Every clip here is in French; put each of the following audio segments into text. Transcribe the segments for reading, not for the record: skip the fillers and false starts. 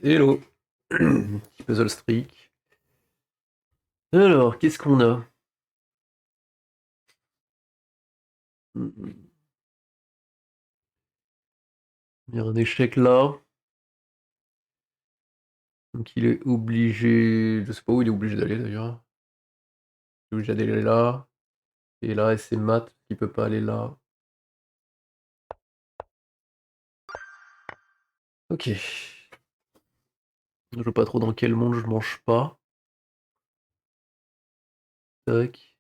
Hello. Petit puzzle streak. Alors, qu'est-ce qu'on a? Il y a un échec là. Donc il est obligé. Je sais pas où il est obligé d'aller d'ailleurs. Il est obligé d'aller là. Et là, c'est maths qui peut pas aller là. Ok. Je vois pas trop dans quel monde je mange pas. Tac,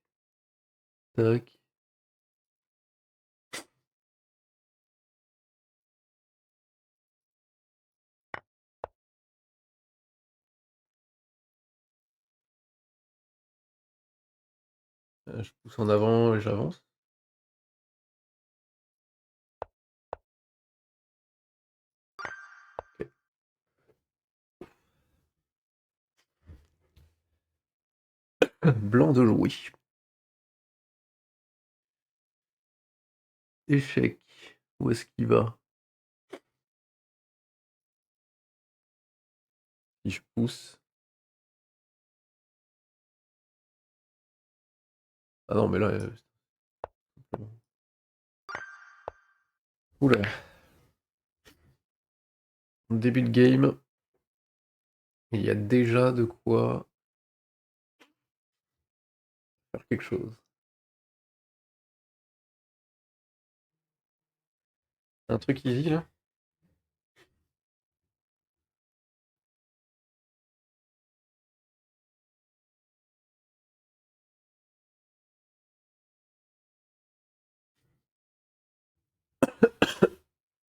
tac. Je pousse en avant et j'avance. Ok. Blanc de jouer. Échec. Où est-ce qu'il va? Si je pousse. Ah non, mais là. Oula. Début de game. Il y a déjà de quoi faire quelque chose. Un truc easy là?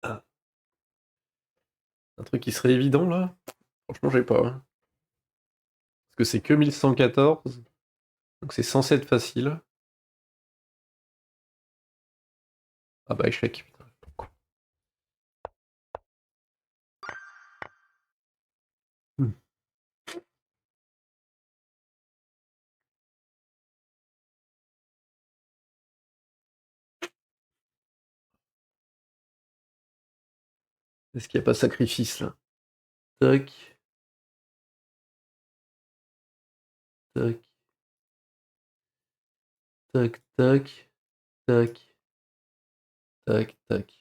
Ah, un truc qui serait évident là? Franchement, j'ai pas, hein. Parce que c'est que 1114, donc c'est censé être facile. Ah bah échec, putain. Hmm. Est-ce qu'il n'y a pas sacrifice là? Tac, tac, tac, tac, tac, tac, tac.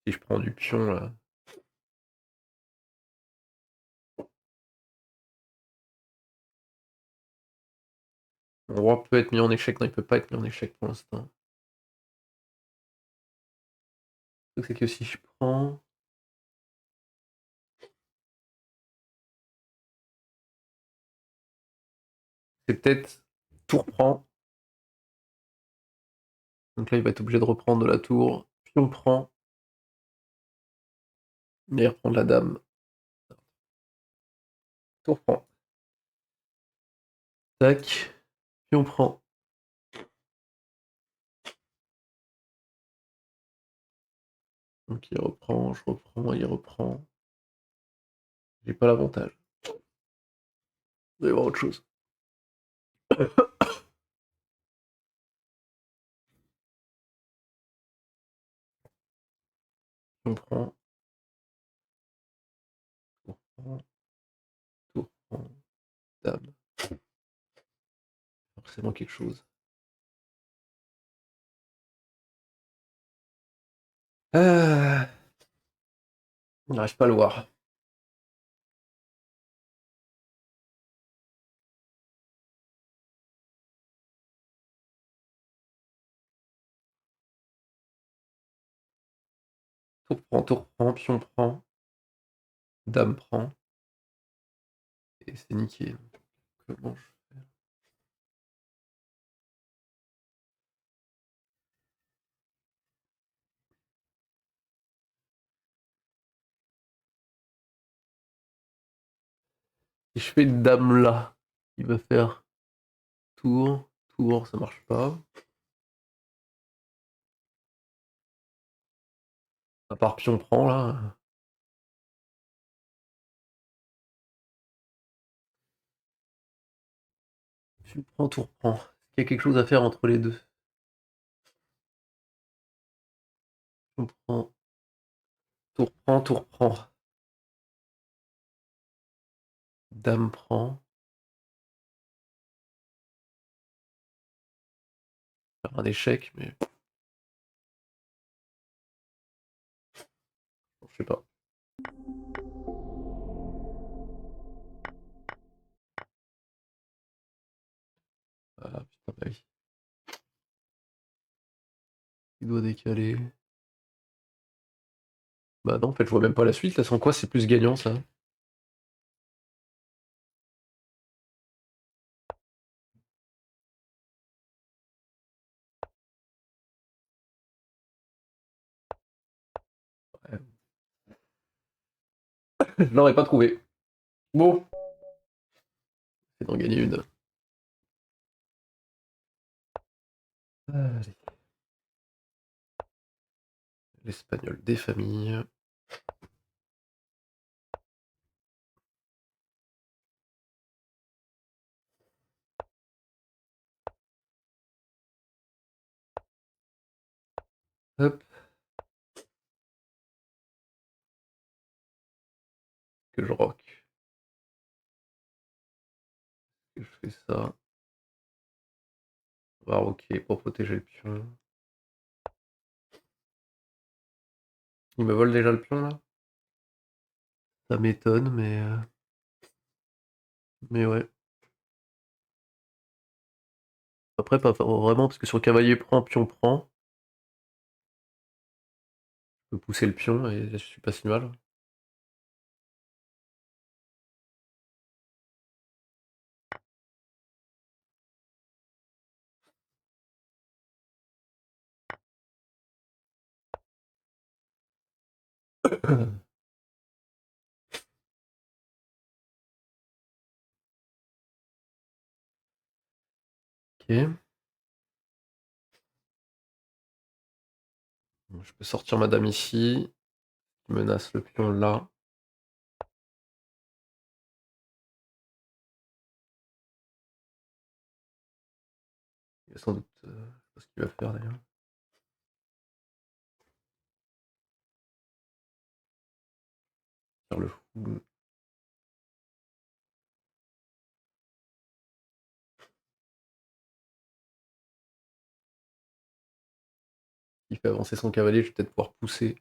Si je prends du pion là. Mon roi peut être mis en échec. Non, il peut pas être mis en échec pour l'instant. Le truc, c'est que si je prends. C'est peut-être tour prend. Donc là, il va être obligé de reprendre de la tour. Pion prend. Mais il reprend de la dame. Tour prend. Tac. Pion prend. Donc il reprend, je reprends, il reprend. J'ai pas l'avantage. Il doit y avoir autre chose. On prend, tour prend, tour prend, dame. Forcément quelque chose. Ah, on n'arrive pas à le voir. Tour prend, pion prend, dame prend. Et c'est niqué. Comment je... Si je fais dame là, il va faire tour, tour, ça marche pas. À part pion prend là. Pion prend, tour prend. Est-ce qu'il y a quelque chose à faire entre les deux? Pion prend, tour prend, tour prend. Dame prend. Faire un échec, mais je sais pas. Ah putain, bah oui. Il doit décaler. Bah non, en fait, je vois même pas la suite. Là, sans quoi c'est plus gagnant ça? Ouais. Je l'aurais pas trouvé. Bon, c'est d'en gagner une. Allez. L'espagnol des familles. Hop, que je rock. Que je fais ça. On va rocker pour protéger le pion. Il me vole déjà le pion là? Ça m'étonne, mais ouais. Après, pas vraiment, parce que sur cavalier prend, pion prend. Je peux pousser le pion et je suis pas si mal. Ok. Je peux sortir madame ici. Qui menace le pion là. Il va sans doute. Je sais pas ce qu'il va faire d'ailleurs. Faire le fou. Il fait avancer son cavalier, je vais peut-être pouvoir pousser.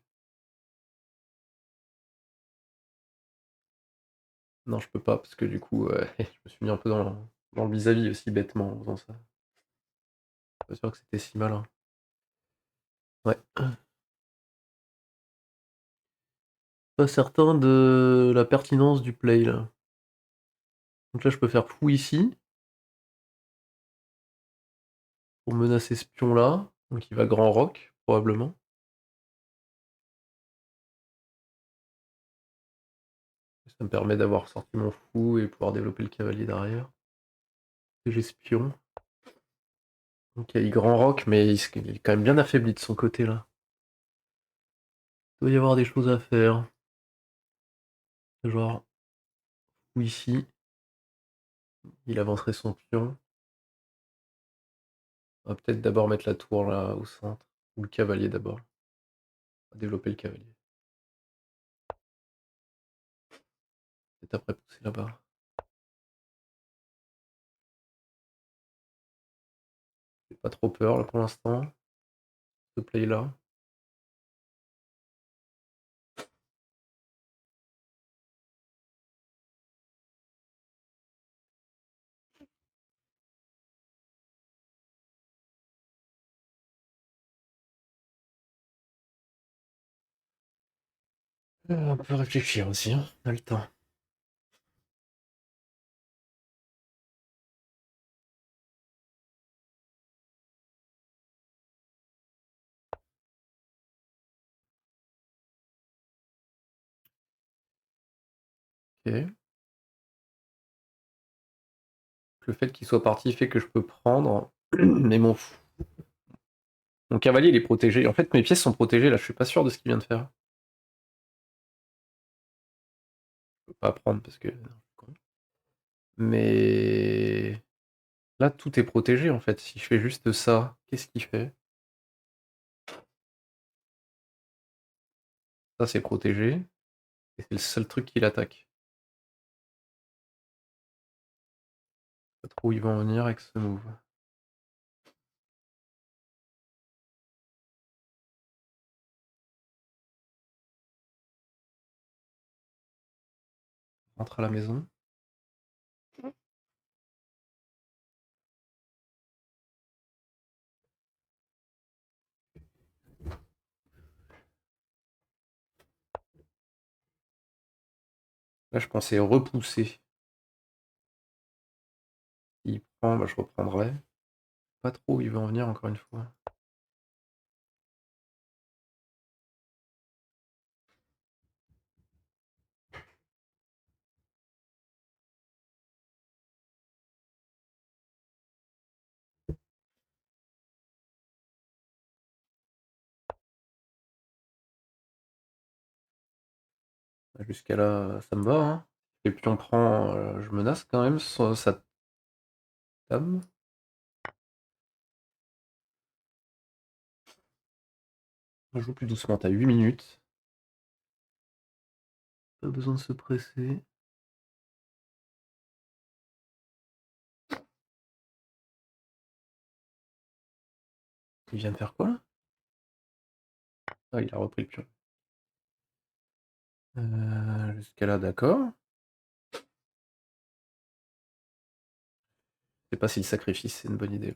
Non, je peux pas, parce que du coup, je me suis mis un peu dans le vis-à-vis aussi bêtement en faisant ça. Pas sûr que c'était si mal. Hein. Ouais. Pas certain de la pertinence du play là. Donc là, je peux faire fou ici. Pour menacer ce pion là. Donc il va grand rock, probablement. Ça me permet d'avoir sorti mon fou et pouvoir développer le cavalier derrière. J'ai ce pion. Donc il grand rock, mais il est quand même bien affaibli de son côté là. Il doit y avoir des choses à faire. Genre, ou ici, il avancerait son pion. On va peut-être d'abord mettre la tour là au centre. Ou le cavalier d'abord. On va développer le cavalier. Peut-être après pousser là-bas. J'ai pas trop peur là pour l'instant. Ce play là. On peut réfléchir aussi, hein. On a le temps. Ok. Le fait qu'il soit parti fait que je peux prendre. Mais mon cavalier il est protégé. En fait, mes pièces sont protégées là, je suis pas sûr de ce qu'il vient de faire. peux pas prendre parce que... Mais... Là, tout est protégé, en fait. Si je fais juste ça, qu'est-ce qu'il fait? Ça, c'est protégé. Et c'est le seul truc qui l'attaque. Pas trop où il va en venir avec ce move. Rentre à la maison. Là, je pensais repousser. S'il prend, bah, je reprendrai. Pas trop où il va en venir, encore une fois. Jusqu'à là, ça me va, hein. Et puis on prend... je menace quand même sa dame. On joue plus doucement, t'as 8 minutes. Pas besoin de se presser. Il vient de faire quoi là? Ah, il a repris le pion. Jusqu'à là, d'accord. Je sais pas si le sacrifice c'est une bonne idée.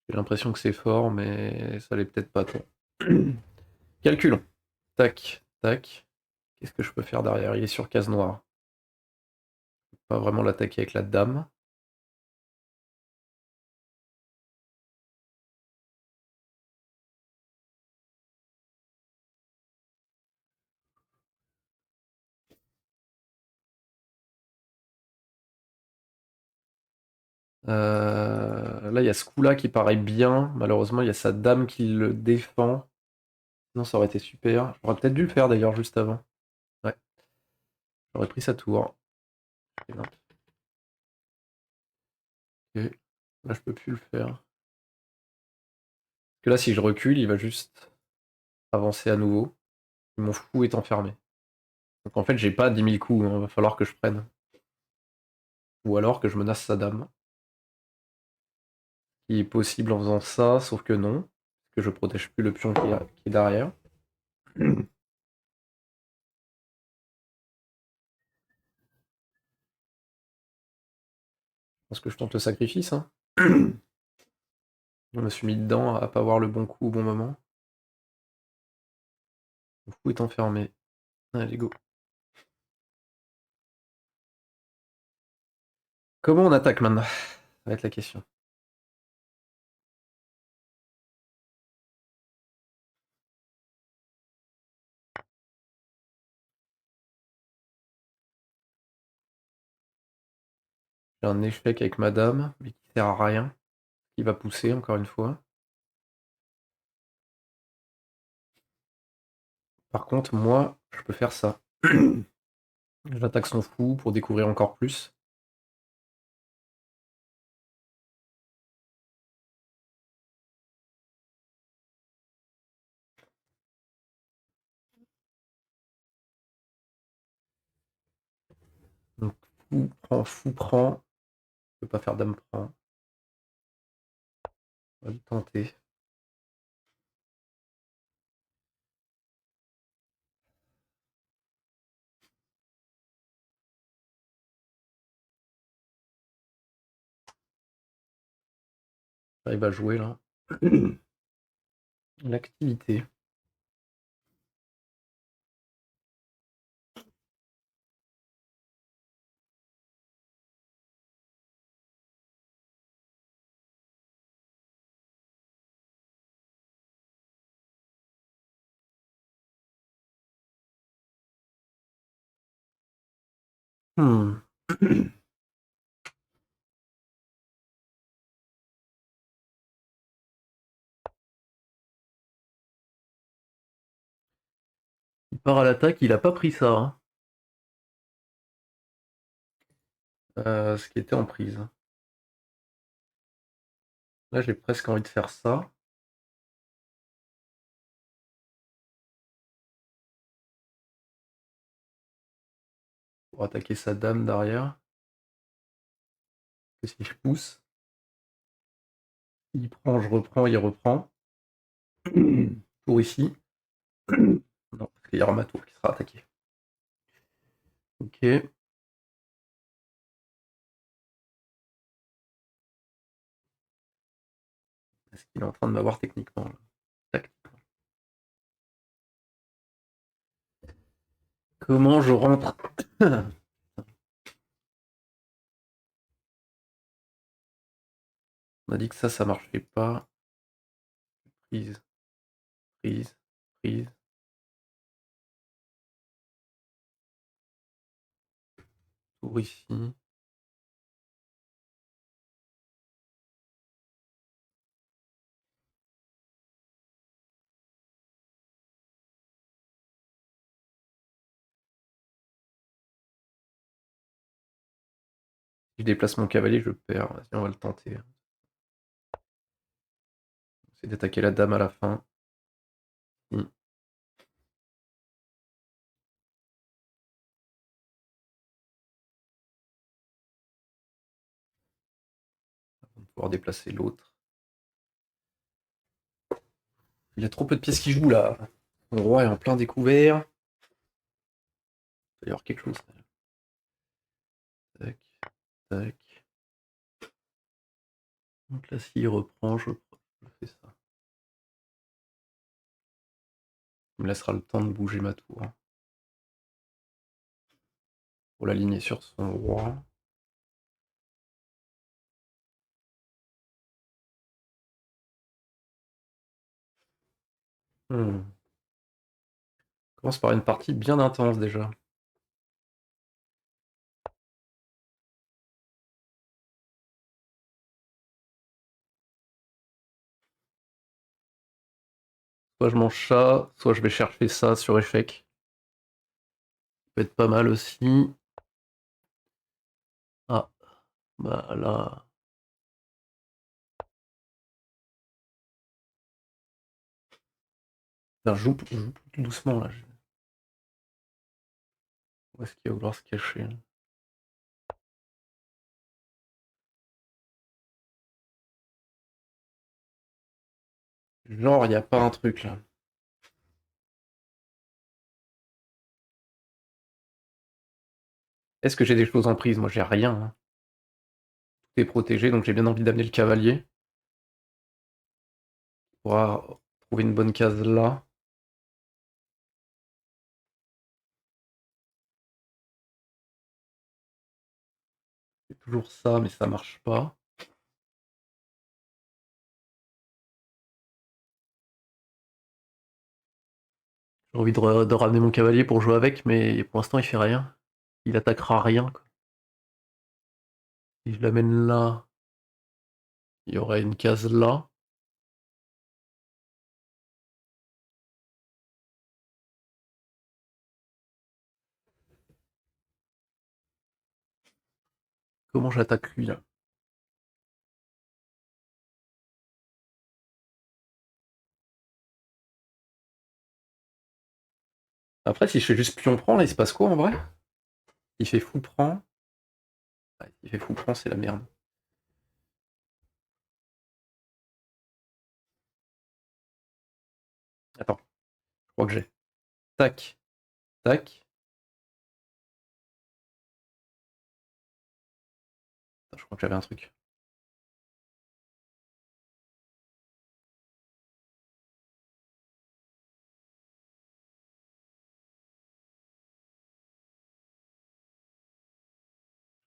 J'ai l'impression que c'est fort, mais ça l'est peut-être pas trop. Calculons. Tac, tac. Qu'est-ce que je peux faire derrière? Il est sur case noire. Pas vraiment l'attaquer avec la dame. Là, il y a ce coup-là qui paraît bien. Malheureusement, il y a sa dame qui le défend. Sinon, ça aurait été super. J'aurais peut-être dû le faire d'ailleurs juste avant. Ouais, j'aurais pris sa tour. Et non. Ok. Là, je peux plus le faire. Parce que là, si je recule, il va juste avancer à nouveau. Mon fou est enfermé. Donc en fait, j'ai pas 10 000 coups, hein. Va falloir que je prenne. Ou alors que je menace sa dame. Ce qui est possible en faisant ça, sauf que non. Parce que je protège plus le pion qui est derrière. Je pense que je tente le sacrifice, hein. Je me suis mis dedans à pas avoir le bon coup au bon moment. Mon fou est enfermé. Allez, go. Comment on attaque maintenant? Ça va être la question. J'ai un échec avec madame, mais qui sert à rien. Qui va pousser, encore une fois. Par contre, moi, je peux faire ça. J'attaque son fou pour découvrir encore plus. Donc, fou prend. Je peux pas faire dame prend. On va le tenter. J'arrive à jouer là. L'activité. Hmm. Il part à l'attaque, il a pas pris ça, hein. Ce qui était en prise. Là, j'ai presque envie de faire ça. Pour attaquer sa dame derrière. Et si je pousse, il prend, je reprends, il reprend. Tour ici. Non, parce qu'il y aura ma tour qui sera attaquée. Ok. Est-ce qu'il est en train de m'avoir techniquement là? Tac. Comment je rentre? On a dit que ça marchait pas. Prise, prise, prise. Tour ici. Si je déplace mon cavalier, je perds. Vas-y, on va le tenter. C'est d'attaquer la dame à la fin. On va pouvoir déplacer l'autre. Il y a trop peu de pièces qui jouent là. Le roi est en plein découvert. Il va y avoir quelque chose. Tac, tac. Donc là, s'il reprend, je fais ça. Il me laissera le temps de bouger ma tour. Pour l'aligner sur son roi. Commence par une partie bien intense déjà. Soit je mange ça, soit je vais chercher ça sur échec. Ça peut être pas mal aussi. Ah, bah là. Putain, je joue plus doucement là. Où est-ce qu'il va vouloir se cacher? Genre, il n'y a pas un truc là. Est-ce que j'ai des choses en prise? Moi, j'ai rien, hein. Tout est protégé, donc j'ai bien envie d'amener le cavalier. On pourra trouver une bonne case là. C'est toujours ça, mais ça marche pas. J'ai envie de ramener mon cavalier pour jouer avec, mais pour l'instant, il fait rien. Il attaquera rien, quoi. Si je l'amène là, il y aurait une case là. Comment j'attaque lui là? Après, si je fais juste pion prend, là, il se passe quoi en vrai? Il fait fou prend. Ouais, il fait fou prend, c'est la merde. Attends, je crois que j'ai. Tac, tac. Attends, je crois que j'avais un truc.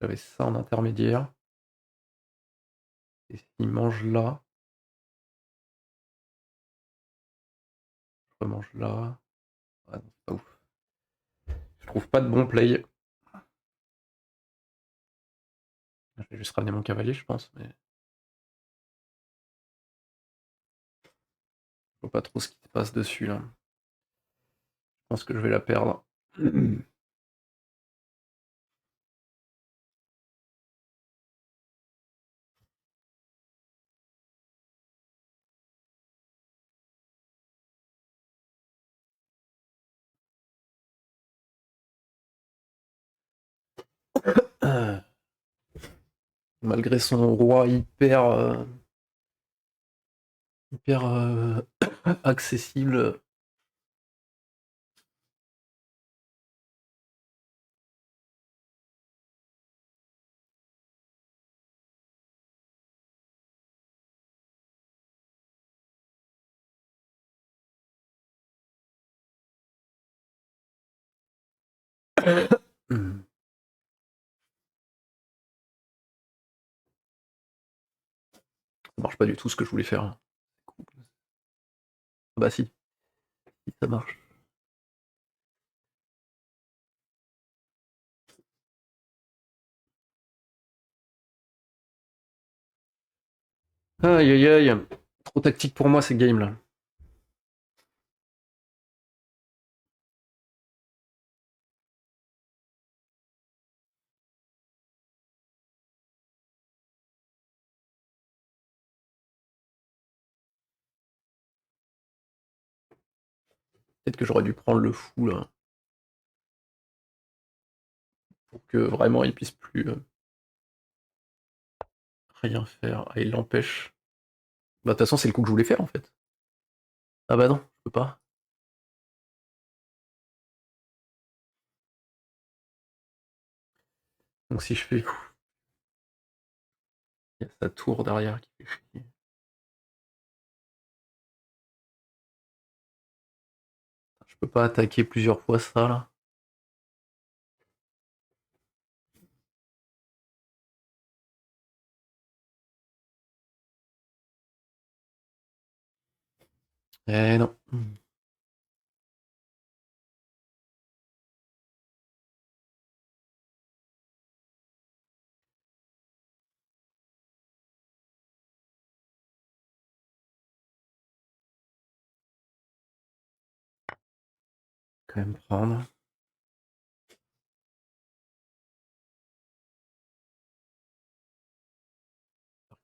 J'avais ça en intermédiaire. Et s'il mange là, je remange là. Ah non, c'est pas ouf. Je trouve pas de bon play. Je vais juste ramener mon cavalier, je pense, mais je vois pas trop ce qui se passe dessus là. Je pense que je vais la perdre. Malgré son roi hyper accessible. Ça marche pas du tout ce que je voulais faire. Bah si, si ça marche. Aïe aïe aïe. Trop tactique pour moi ces games là. Peut-être que j'aurais dû prendre le fou là. Pour que vraiment il puisse plus rien faire. Ah, il l'empêche. Bah de toute façon c'est le coup que je voulais faire en fait. Ah bah non, je peux pas. Donc si je fais... Il y a sa tour derrière qui fait chier. Je peux pas attaquer plusieurs fois ça là. Eh non. Quand même prendre.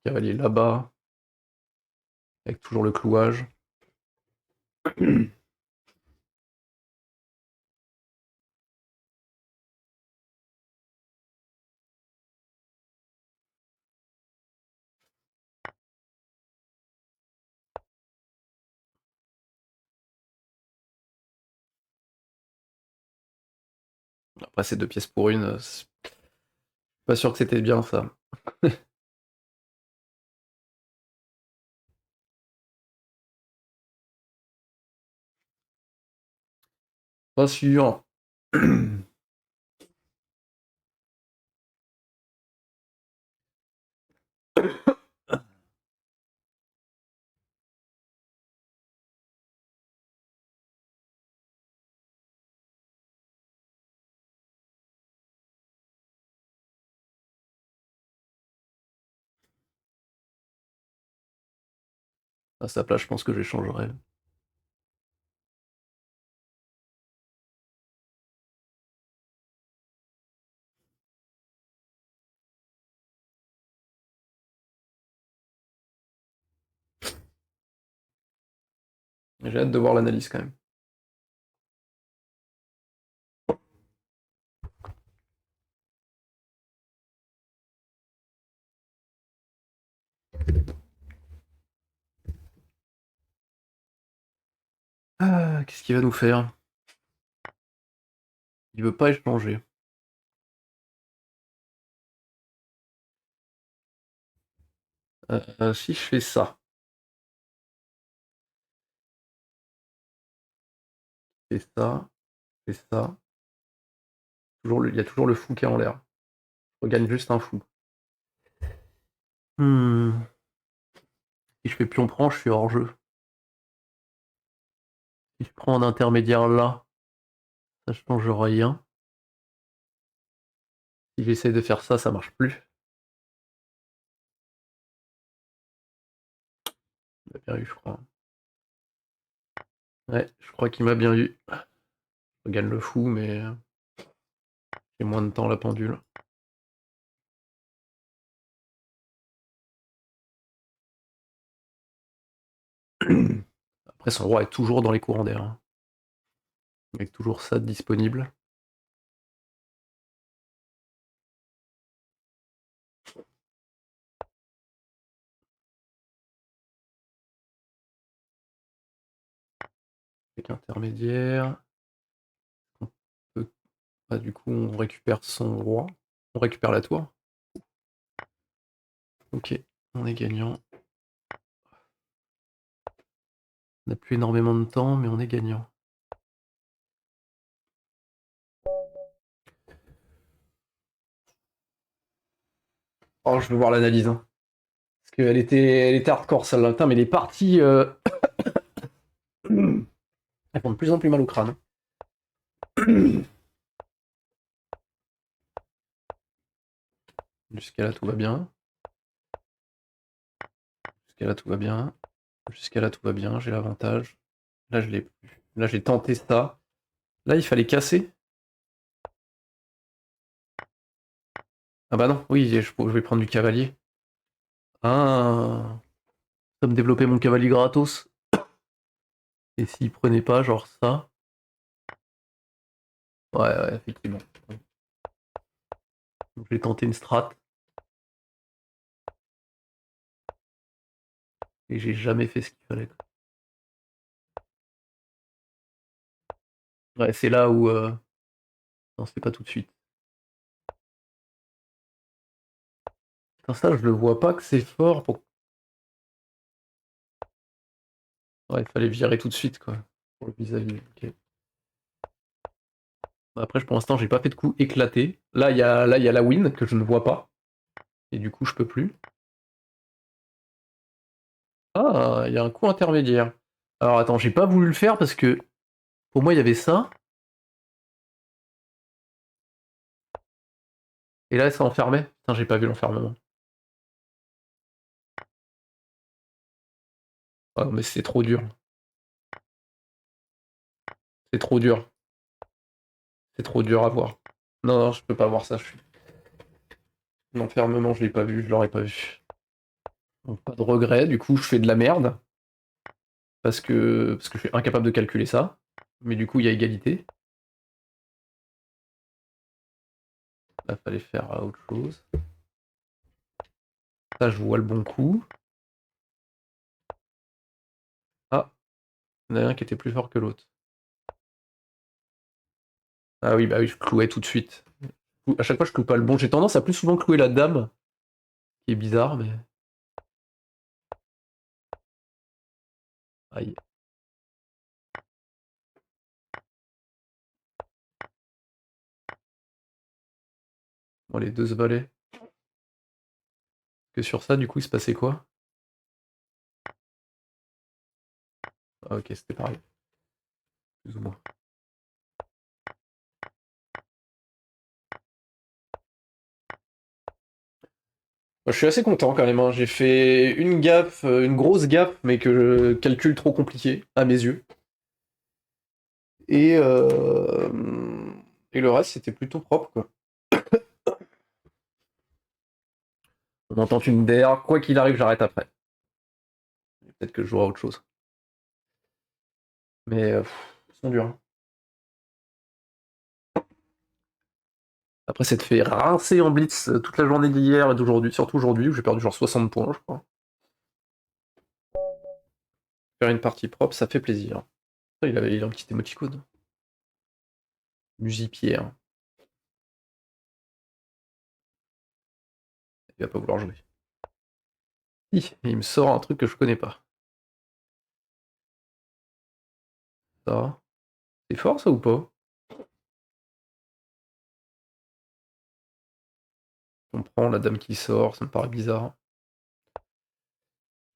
Cavalier là-bas. Avec toujours le clouage. Après c'est 2 pièces pour une. C'est pas sûr que c'était bien ça. Pas sûr. À sa place, je pense que j'échangerais. J'ai hâte de voir l'analyse quand même. Ah, qu'est-ce qu'il va nous faire? Il veut pas échanger. Si je fais ça, je fais ça, je fais ça. Il y a toujours le fou qui est en l'air. Je regagne juste un fou. Hmm. Si je fais pion prend, je suis hors jeu. Si je prends un intermédiaire là, ça change rien. Si j'essaie de faire ça, ça marche plus. m'a bien eu, je crois. Ouais, je crois qu'il m'a bien eu. Je gagne le fou, mais j'ai moins de temps la pendule. Après, son roi est toujours dans les courants d'air, hein. Avec toujours ça de disponible. Avec intermédiaire. On peut... Ah, du coup, on récupère son roi. On récupère la tour. Ok, on est gagnant. On n'a plus énormément de temps, mais on est gagnant. Oh, je veux voir l'analyse, hein. Parce elle était hardcore celle-là. Putain, mais les parties. Elles font de plus en plus mal au crâne. Jusqu'à là, tout va bien. Jusqu'à là, tout va bien. Jusqu'à là, tout va bien. J'ai l'avantage. Là, je l'ai plus. Là, j'ai tenté ça. Là, il fallait casser. Ah bah non, oui, je vais prendre du cavalier. Ah, ça me développer mon cavalier gratos. Et s'il prenait pas, genre ça. Ouais, ouais, effectivement. Donc, je vais tenter une strat. Et j'ai jamais fait ce qu'il fallait. Ouais, c'est là où. Non, c'est pas tout de suite. Putain, ça, je le vois pas que c'est fort pour. Ouais, il fallait virer tout de suite, quoi. Pour le vis-à-vis. Ok. Après, pour l'instant, j'ai pas fait de coup éclaté. Là, il y a la win que je ne vois pas. Et du coup, je peux plus. Ah, il y a un coup intermédiaire. Alors attends, j'ai pas voulu le faire parce que pour moi, il y avait ça. Et là, ça enfermait. Putain, j'ai pas vu l'enfermement. Ah, mais c'est trop dur. C'est trop dur. C'est trop dur à voir. Non, non, je peux pas voir ça. L'enfermement, je l'ai pas vu, je l'aurais pas vu. Donc, pas de regret, du coup, je fais de la merde. Parce que je suis incapable de calculer ça. Mais du coup, il y a égalité. Là, fallait faire autre chose. Ça, je vois le bon coup. Ah, il y en a un qui était plus fort que l'autre. Ah oui, bah oui, je clouais tout de suite. À chaque fois, je cloue pas le bon. J'ai tendance à plus souvent clouer la dame, qui est bizarre, mais. Aïe. Bon, les deux se valaient. Que sur ça, du coup, il se passait quoi? Ah, ok, c'était pareil. Plus ou moins. Moi, je suis assez content quand même, hein. J'ai fait une gaffe, une grosse gaffe, mais que je calcule trop compliqué, à mes yeux. Et, euh, et le reste, c'était plutôt propre, quoi. On entend une DR, quoi qu'il arrive, j'arrête après. Peut-être que je jouerai à autre chose. Mais ils sont durs, hein. Après s'être fait rincer en blitz toute la journée d'hier et d'aujourd'hui, surtout aujourd'hui, où j'ai perdu genre 60 points, je crois. Faire une partie propre, ça fait plaisir. Il a un petit émoticône. Musipierre. Il va pas vouloir jouer. Il me sort un truc que je connais pas. Ça. C'est fort ça ou pas? On prend la dame qui sort, ça me paraît bizarre.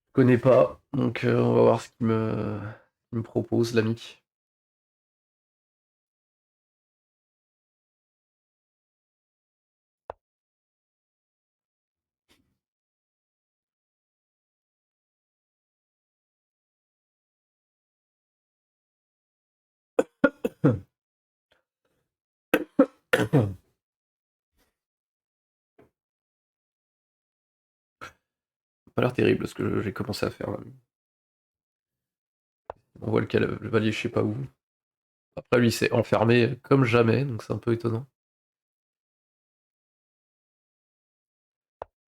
Je connais pas, donc on va voir ce qu'il me propose, l'ami. Pas l'air terrible ce que j'ai commencé à faire là. On voit le cavalier je sais pas où. Après lui il s'est enfermé comme jamais, donc c'est un peu étonnant.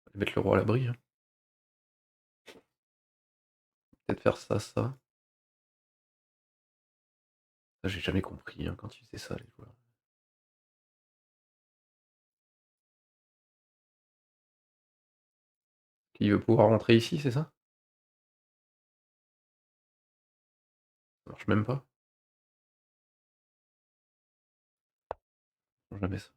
On va mettre le roi à l'abri, hein. Peut-être faire ça, ça. Ça, j'ai jamais compris hein, quand il faisait ça, les joueurs. Il veut pouvoir rentrer ici, c'est ça? Ça marche même pas. Jamais ça.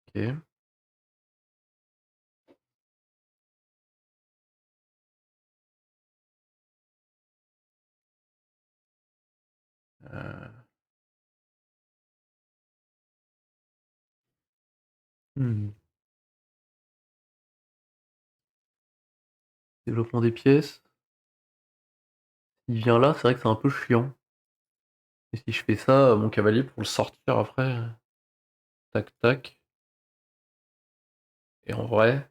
Ok. Euh, hmm. Développement des pièces. Il vient là, c'est vrai que c'est un peu chiant. Et si je fais ça, mon cavalier pour le sortir après, tac tac. Et en vrai,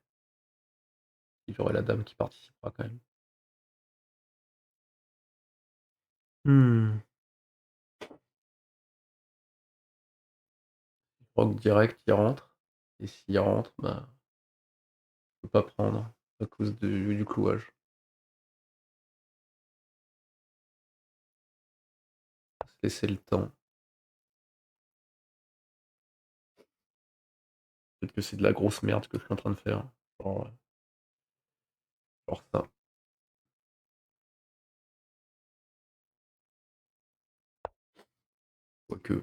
il y aurait la dame qui participera quand même. Hmm. Rock direct, il rentre. Et s'il rentre, bah, je peux pas prendre à cause du clouage. Se laisser le temps. Peut-être que c'est de la grosse merde que je suis en train de faire. Genre, genre ça. Quoique, ça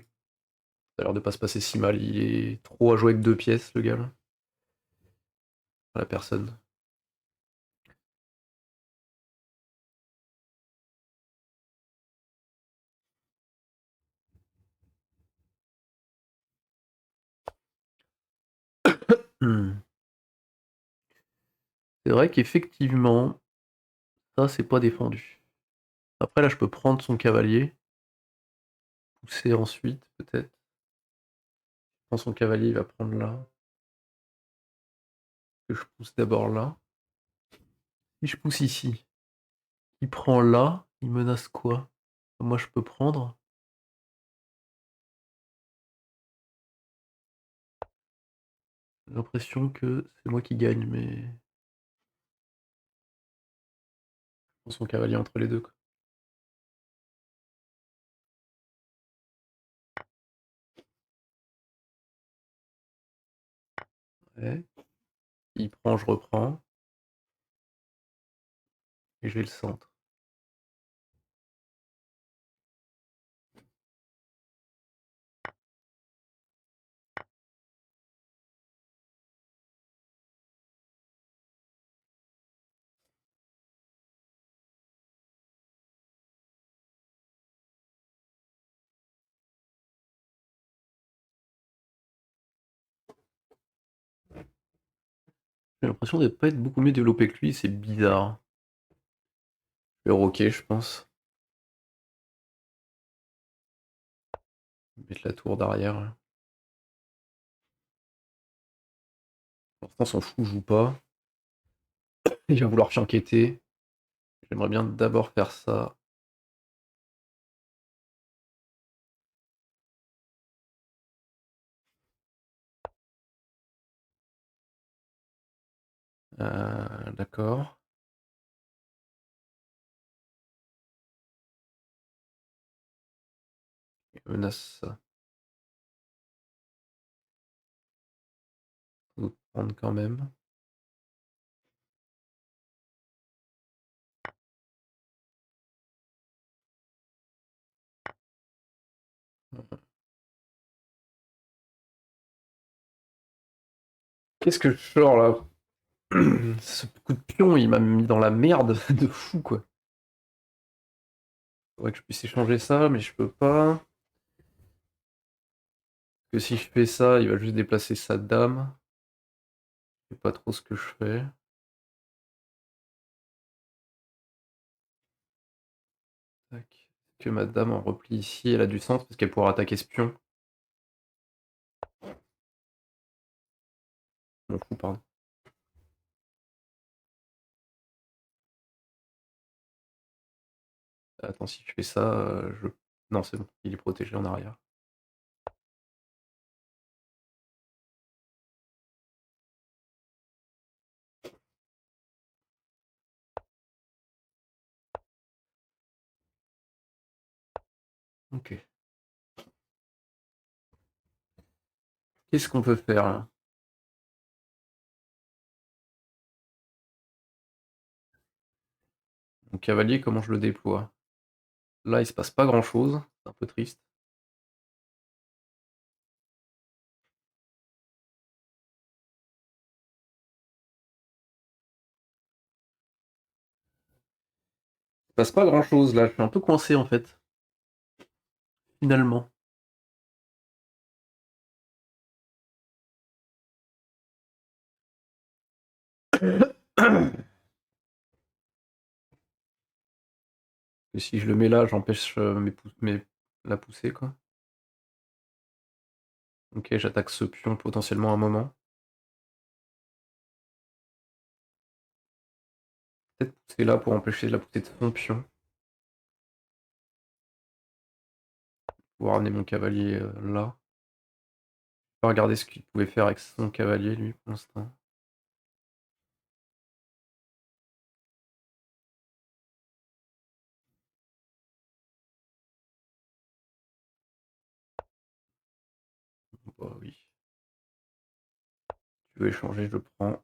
a l'air de pas se passer si mal. Il est trop à jouer avec deux pièces, le gars, là. La personne. Hmm. C'est vrai qu'effectivement, ça, c'est pas défendu. Après, là, je peux prendre son cavalier. Pousser ensuite, peut-être. Quand son cavalier, il va prendre là. Que je pousse d'abord là. Si je pousse ici, il prend là. Il menace quoi? Moi, je peux prendre. J'ai l'impression que c'est moi qui gagne, mais je prends son cavalier entre les deux, quoi. Ouais. Il prend, je reprends. Et j'ai le centre. J'ai l'impression de pas être beaucoup mieux développé que lui, c'est bizarre. Je vais roquer, je pense. Mettre la tour derrière. Pour l'instant, son fou joue pas. Il va vouloir enquêter. J'aimerais bien d'abord faire ça. D'accord. Il menace ça. Faut prendre quand même. Qu'est-ce que je sors là? Ce coup de pion, il m'a mis dans la merde de fou, quoi. Faudrait que je puisse échanger ça, mais je peux pas. Parce que si je fais ça, il va juste déplacer sa dame. Je sais pas trop ce que je fais. Tac. Que ma dame en replie ici, elle a du sens parce qu'elle pourra attaquer ce pion. M'en fous, pardon. Attends, si je fais ça, je... Non, c'est bon, il est protégé en arrière. Ok. Qu'est-ce qu'on peut faire là? Mon cavalier, comment je le déploie? Là, il se passe pas grand-chose, c'est un peu triste. Il se passe pas grand-chose là, je suis un peu coincé en fait, finalement. Et si je le mets là, j'empêche la poussée, quoi. Ok, j'attaque ce pion potentiellement à un moment. Peut-être pousser là pour empêcher la poussée de son pion. Pour ramener mon cavalier là. Je vais regarder ce qu'il pouvait faire avec son cavalier, lui, pour l'instant. Bah oui. Tu veux échanger, je prends.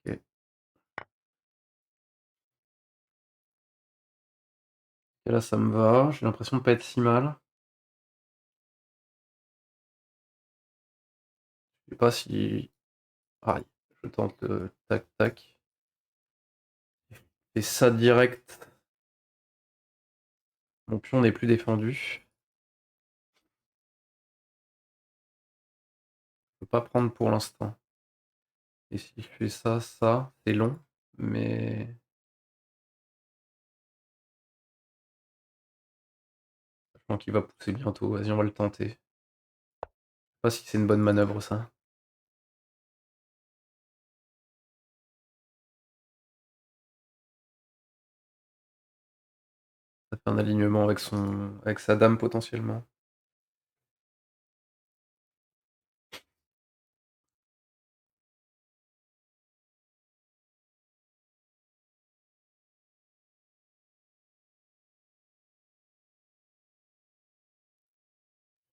Ok. Et là, ça me va. J'ai l'impression de pas être si mal. Je sais pas si... Ah, je tente le tac-tac. Et ça direct. Mon pion n'est plus défendu. Je peux pas prendre pour l'instant. Et si je fais ça, c'est long. Mais je pense qu'il va pousser bientôt. Vas-y, on va le tenter. Je sais pas si c'est une bonne manœuvre, ça. Ça fait un alignement avec sa dame potentiellement.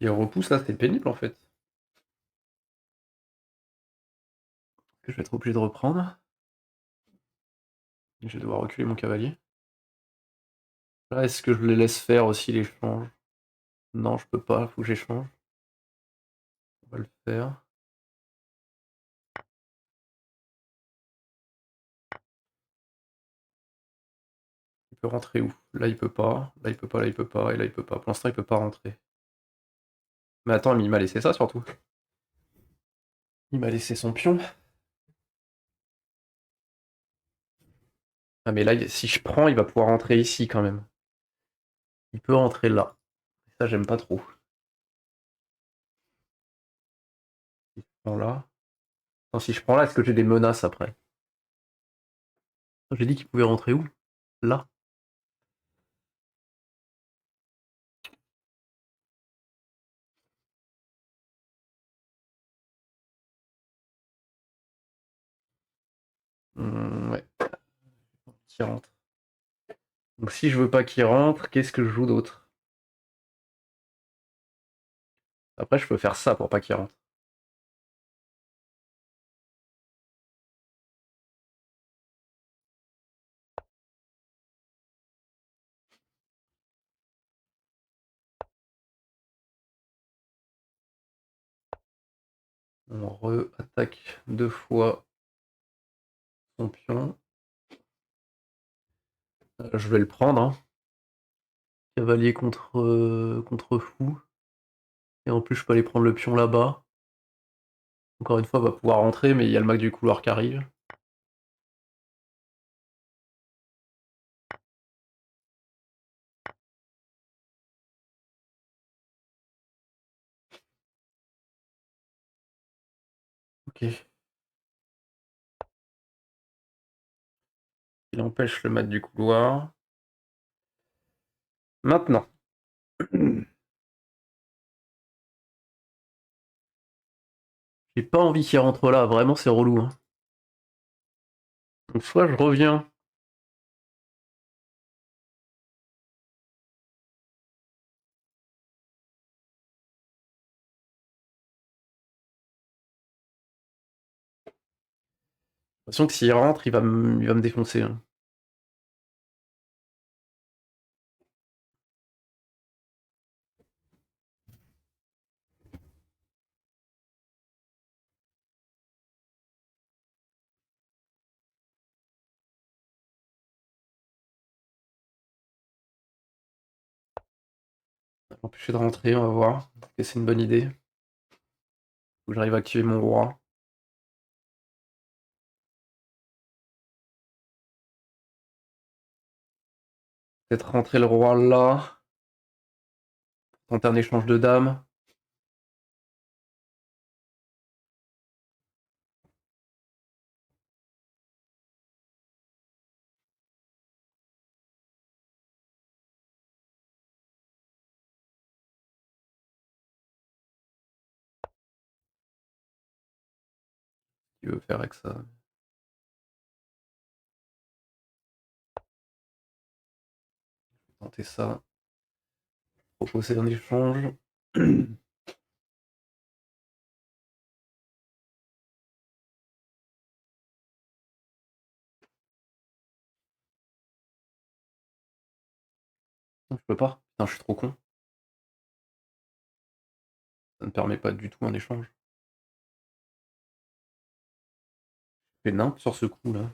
Il repousse là, c'est pénible en fait. Que je vais être obligé de reprendre. Je vais devoir reculer mon cavalier. Là, est-ce que je les laisse faire aussi l'échange? Non, je peux pas, faut que j'échange. On va le faire. Il peut rentrer où? Là, il peut pas. Là, il peut pas, là, il peut pas. Et là, il peut pas. Pour l'instant, il peut pas rentrer. Mais attends, mais il m'a laissé ça surtout. Il m'a laissé son pion. Ah, mais là, si je prends, il va pouvoir rentrer ici quand même. Il peut rentrer là. Ça, j'aime pas trop. Si je prends là. Attends, si je prends là, est-ce que j'ai des menaces après? J'ai dit qu'il pouvait rentrer où? Là. Ouais, qui rentre. Donc si je veux pas qu'il rentre, qu'est-ce que je joue d'autre? Après, je peux faire ça pour pas qu'il rentre. On re-attaque deux fois son pion. Je vais le prendre, hein. Cavalier contre fou. Et en plus, je peux aller prendre le pion là-bas. Encore une fois, va pouvoir rentrer, mais il y a le mec du couloir qui arrive. Ok. Il empêche le mat du couloir. Maintenant. J'ai pas envie qu'il rentre là, vraiment c'est relou. Hein. Donc soit je reviens. J'ai l'impression que s'il rentre, il va me défoncer. Hein. Empêcher de rentrer, on va voir. Est-ce que c'est une bonne idée? Faut que j'arrive à activer mon roi. Peut-être rentrer le roi là. Tenter un échange de dames. Tu veux faire avec ça? Tenter ça. Proposer un échange. Je peux pas. Putain, je suis trop con. Ça ne permet pas du tout un échange. Je fais nimp sur ce coup là.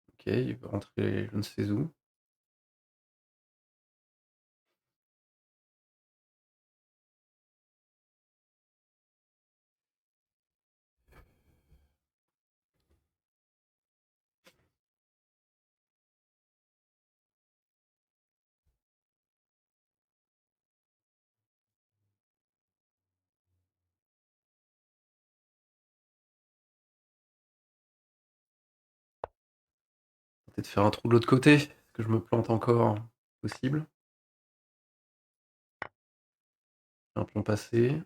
Ok, il va rentrer je ne sais où. Tenter de faire un trou de l'autre côté. Est-ce que je me plante encore? Possible. Un plomb passé.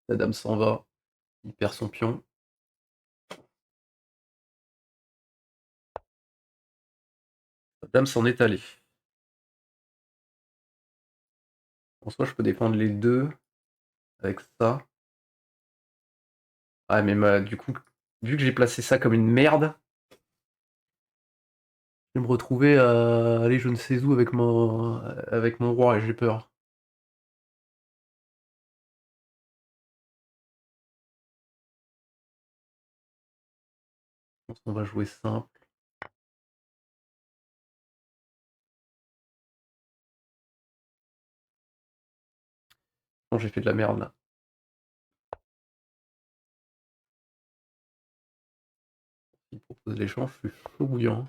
La dame s'en va. Il perd son pion. La dame s'en est allée. En soi, je peux défendre les deux avec ça. Ah, mais du coup, vu que j'ai placé ça comme une merde, je vais me retrouver à aller je ne sais où avec mon roi et j'ai peur. Je pense qu'on va jouer simple. Non, j'ai fait de la merde là. Il propose l'échange, je suis chaud bouillant.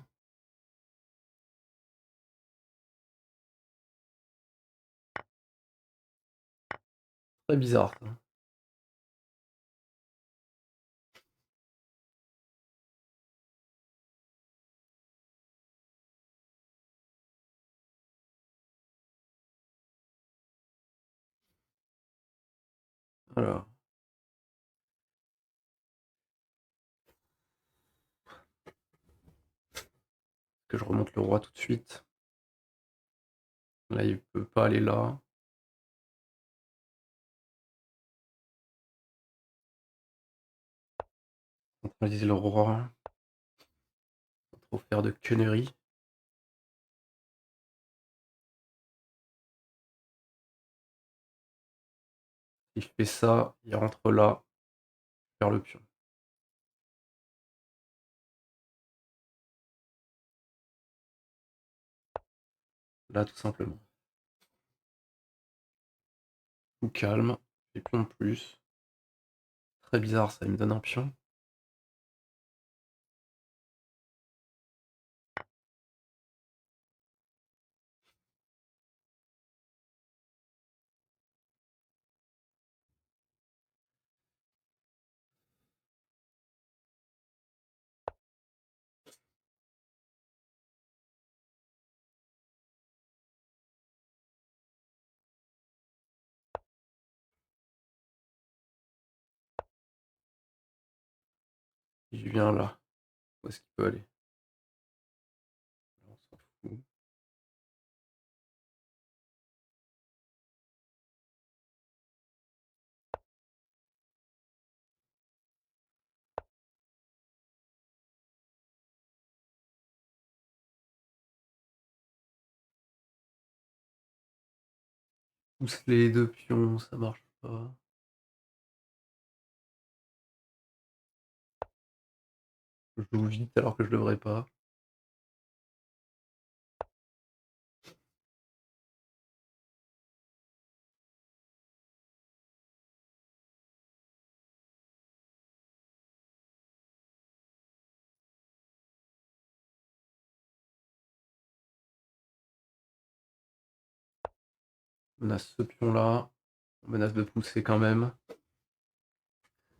Très bizarre ça. Alors, que je remonte le roi tout de suite. Là, il peut pas aller là. Centraliser le roi. Pas trop faire de conneries. Si je fais ça, il rentre là. récupère le pion. Là, tout simplement. Tout calme, et pion de plus. Très bizarre, ça, il me donne un pion. Il vient là. Où est-ce qu'il peut aller? On s'en fout. Pousse les deux pions, ça marche pas. Je joue vite alors que je devrais pas. On menace ce pion là. On menace de pousser quand même. J'ai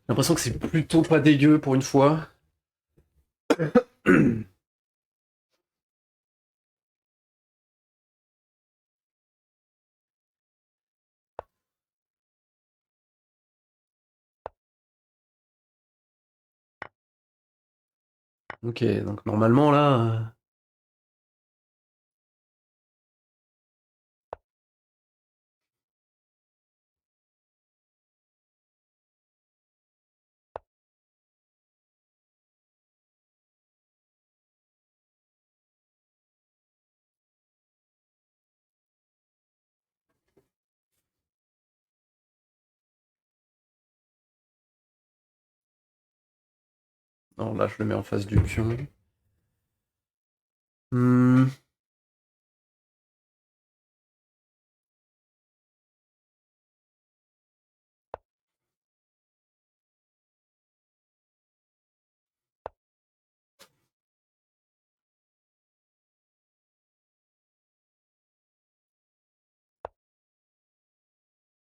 l'impression que c'est plutôt pas dégueu pour une fois. Ok, donc normalement là. Non, là je le mets en face du pion. Hmm.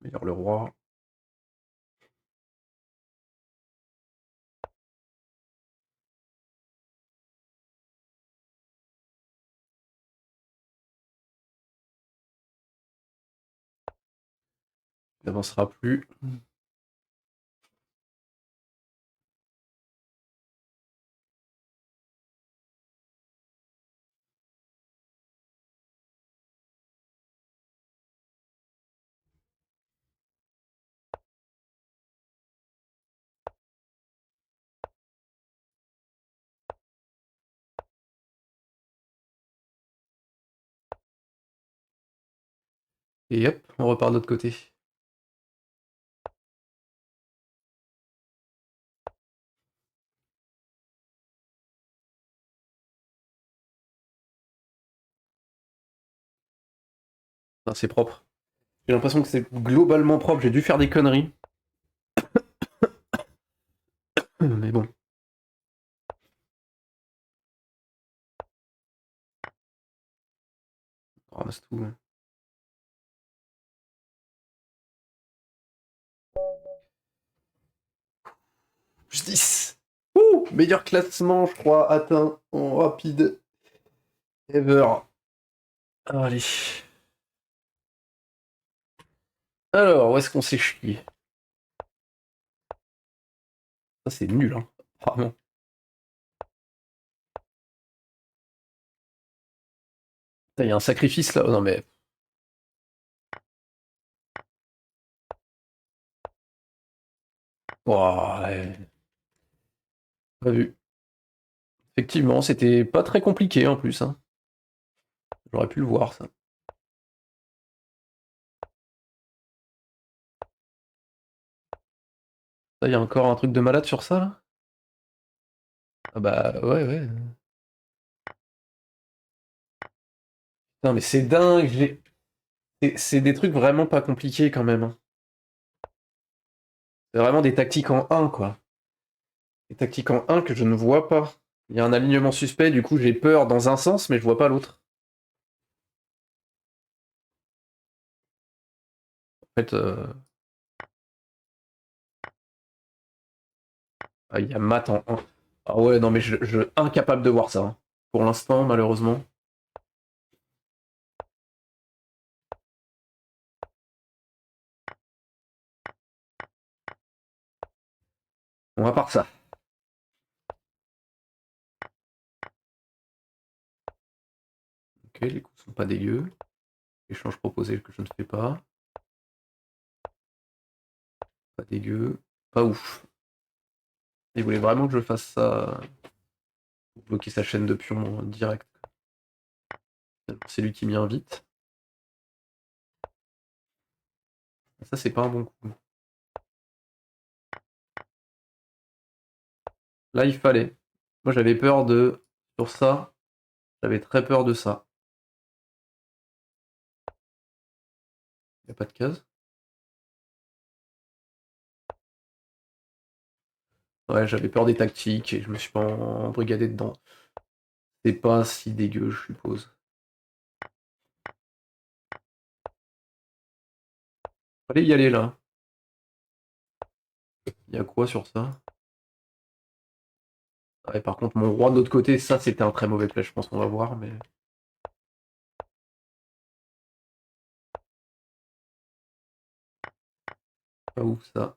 Meilleur le roi. Il n'avancera plus. Et hop, on repart de l'autre côté. Non, c'est propre. J'ai l'impression que c'est globalement propre. J'ai dû faire des conneries. Mais bon. On ramasse tout. Justice. Ouh, meilleur classement, je crois, atteint en rapide ever. Allez. Alors, où est-ce qu'on s'est chié? Ça, c'est nul, hein. Vraiment. Il y a un sacrifice là. Oh, non, mais. Ouah, ouais. Pas vu. Effectivement, c'était pas très compliqué en plus, hein. J'aurais pu le voir, ça. Ça, y a encore un truc de malade sur ça, là? Ah bah, ouais, ouais. Non, mais c'est dingue, c'est des trucs vraiment pas compliqués, quand même, hein. C'est vraiment des tactiques en 1, quoi. Des tactiques en 1 que je ne vois pas. Il y a un alignement suspect, du coup, j'ai peur dans un sens, mais je vois pas l'autre. En fait, ah, il y a mat en 1. Ah ouais, non, mais incapable de voir ça, hein. Pour l'instant, malheureusement. Bon, à part ça. Ok, les coups sont pas dégueux. Échange proposé que je ne fais pas. Pas dégueu. Pas ouf. Il voulait vraiment que je fasse ça pour bloquer sa chaîne de pions direct. C'est lui qui m'y invite. Ça, c'est pas un bon coup. Là, il fallait. Moi, j'avais peur de... Sur ça, j'avais très peur de ça. Il n'y a pas de case. Ouais, j'avais peur des tactiques et je me suis pas embrigadé dedans. C'est pas si dégueu, je suppose. Fallait y aller, là. Il y a quoi sur ça? Ouais, par contre, mon roi de l'autre côté, ça, c'était un très mauvais play, je pense qu'on va voir, mais... Pas ouf, ça.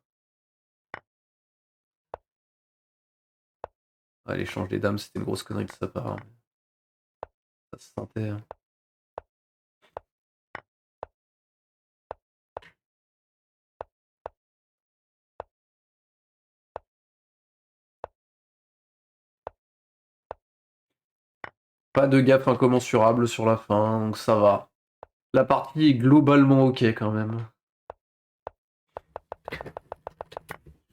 Ouais, l'échange des dames, c'était une grosse connerie de sa part, hein. Ça se sentait, hein. Pas de gap incommensurable sur la fin, donc ça va. La partie est globalement ok quand même.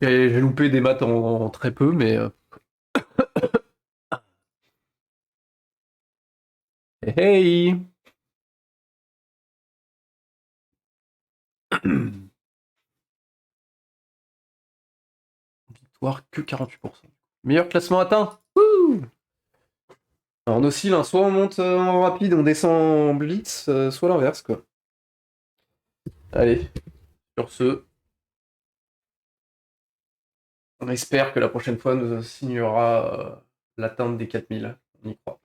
Et j'ai loupé des maths en très peu, mais... Hey! Victoire que 48%. Meilleur classement atteint! Wouh! Alors on oscille, hein. Soit on monte en rapide, on descend en blitz, soit l'inverse, quoi. Allez, sur ce, on espère que la prochaine fois nous signera l'atteinte des 4000. On y croit.